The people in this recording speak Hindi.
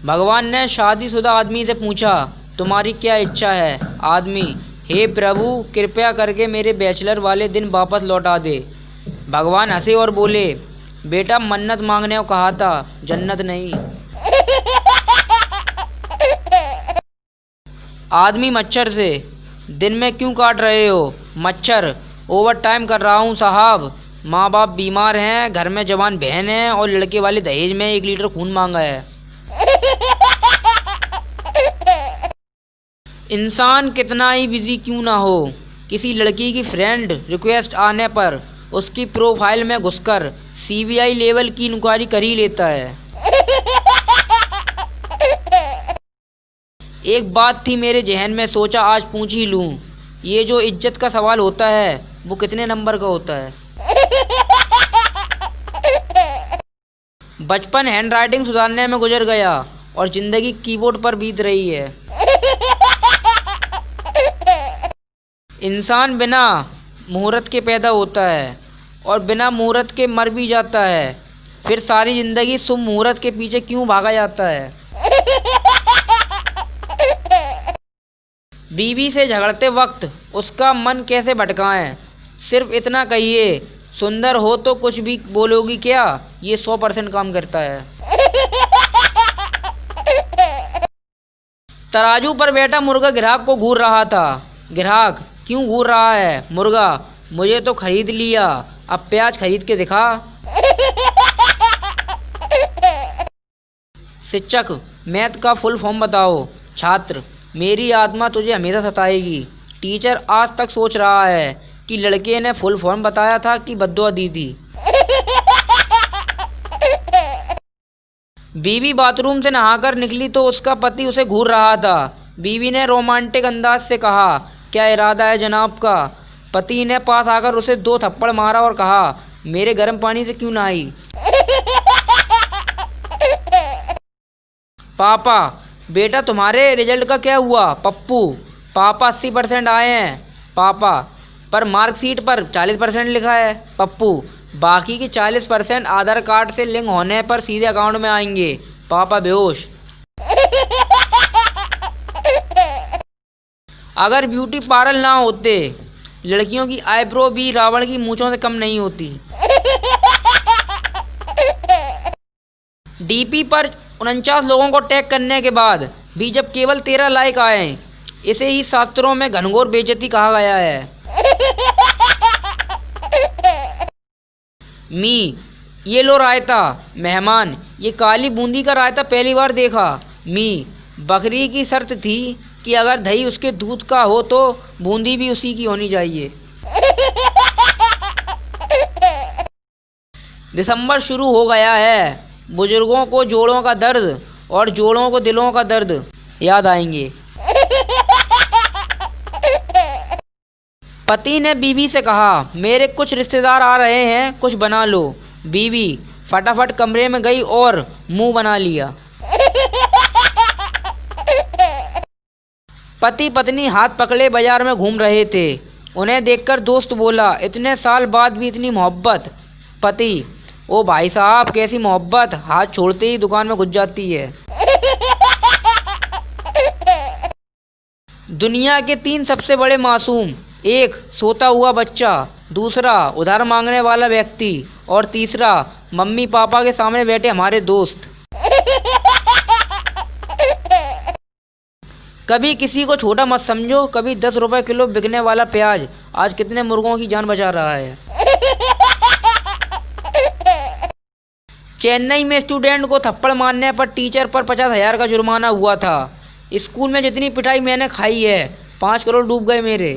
भगवान ने शादीशुदा आदमी से पूछा, तुम्हारी क्या इच्छा है? आदमी, हे प्रभु, कृपया करके मेरे बैचलर वाले दिन वापस लौटा दे। भगवान हंसे और बोले, बेटा, मन्नत मांगने को कहा था, जन्नत नहीं। आदमी मच्छर से, दिन में क्यों काट रहे हो? मच्छर, ओवर टाइम कर रहा हूँ साहब। माँ बाप बीमार हैं, घर में जवान बहन है और लड़के वाले दहेज में 1 लीटर खून मांगा है। इंसान कितना ही बिजी क्यों ना हो, किसी लड़की की फ्रेंड रिक्वेस्ट आने पर उसकी प्रोफाइल में घुसकर सीबीआई लेवल की इंक्वायरी कर ही लेता है। एक बात थी मेरे जहन में, सोचा आज पूछ ही लूं। ये जो इज्जत का सवाल होता है वो कितने नंबर का होता है? बचपन हैंडराइटिंग सुधारने में गुजर गया और जिंदगी कीबोर्ड पर बीत रही है। इंसान बिना मुहूर्त के पैदा होता है और बिना मुहूर्त के मर भी जाता है, फिर सारी जिंदगी शुभ मुहूर्त के पीछे क्यों भागा जाता है? बीवी से झगड़ते वक्त उसका मन कैसे भटकाएं? सिर्फ इतना कहिए, सुंदर हो तो कुछ भी बोलोगी क्या? ये 100% काम करता है। तराजू पर बैठा मुर्गा ग्राहक को घूर रहा था। ग्राहक, क्यों घूर रहा है? मुर्गा, मुझे तो खरीद लिया, अब प्याज खरीद के दिखा। शिक्षक, मैथ का फुल फॉर्म बताओ। छात्र, मेरी आत्मा तुझे हमेशा सताएगी। टीचर आज तक सोच रहा है कि लड़के ने फुल फॉर्म बताया था कि बद्दुआ दी थी। बीवी बाथरूम से नहाकर निकली तो उसका पति उसे घूर रहा था। बीवी ने रोमांटिक अंदाज से कहा, क्या इरादा है जनाब का? पति ने पास आकर उसे 2 थप्पड़ मारा और कहा, मेरे गर्म पानी से क्यों नहाई? पापा, बेटा तुम्हारे रिजल्ट का क्या हुआ? पप्पू, पापा 80% आए हैं। पापा, पर मार्कशीट पर 40% लिखा है। पप्पू, बाकी के 40% आधार कार्ड से लिंक होने पर सीधे अकाउंट में आएंगे। पापा बेहोश। अगर ब्यूटी पार्लर ना होते, लड़कियों की आईब्रो भी रावण की मूंछों से कम नहीं होती। डीपी पर 49 लोगों को टैग करने के बाद भी जब केवल 13 लाइक आए, इसे ही शास्त्रों में घनघोर बेइज्जती कहा गया है। मी, ये लो रायता। मेहमान, ये काली बूंदी का रायता पहली बार देखा। मी, बकरी की शर्त थी कि अगर दही उसके दूध का हो तो बूंदी भी उसी की होनी चाहिए। दिसंबर शुरू हो गया है, बुजुर्गों को जोड़ों का दर्द और जोड़ों को दिलों का दर्द याद आएंगे। पति ने बीवी से कहा, मेरे कुछ रिश्तेदार आ रहे हैं, कुछ बना लो। बीवी फटाफट कमरे में गई और मुंह बना लिया। पति पत्नी हाथ पकड़े बाजार में घूम रहे थे। उन्हें देखकर दोस्त बोला, इतने साल बाद भी इतनी मोहब्बत। पति, ओ भाई साहब, कैसी मोहब्बत, हाथ छोड़ते ही दुकान में घुस जाती है। दुनिया के 3 सबसे बड़े मासूम, 1 सोता हुआ बच्चा, दूसरा उधार मांगने वाला व्यक्ति और तीसरा मम्मी पापा के सामने बैठे हमारे दोस्त। कभी किसी को छोटा मत समझो, कभी 10 रुपए किलो बिकने वाला प्याज आज कितने मुर्गों की जान बचा रहा है। चेन्नई में स्टूडेंट को थप्पड़ मारने पर टीचर पर 50,000 का जुर्माना हुआ था। स्कूल में जितनी पिटाई मैंने खाई है, 5 करोड़ डूब गए मेरे।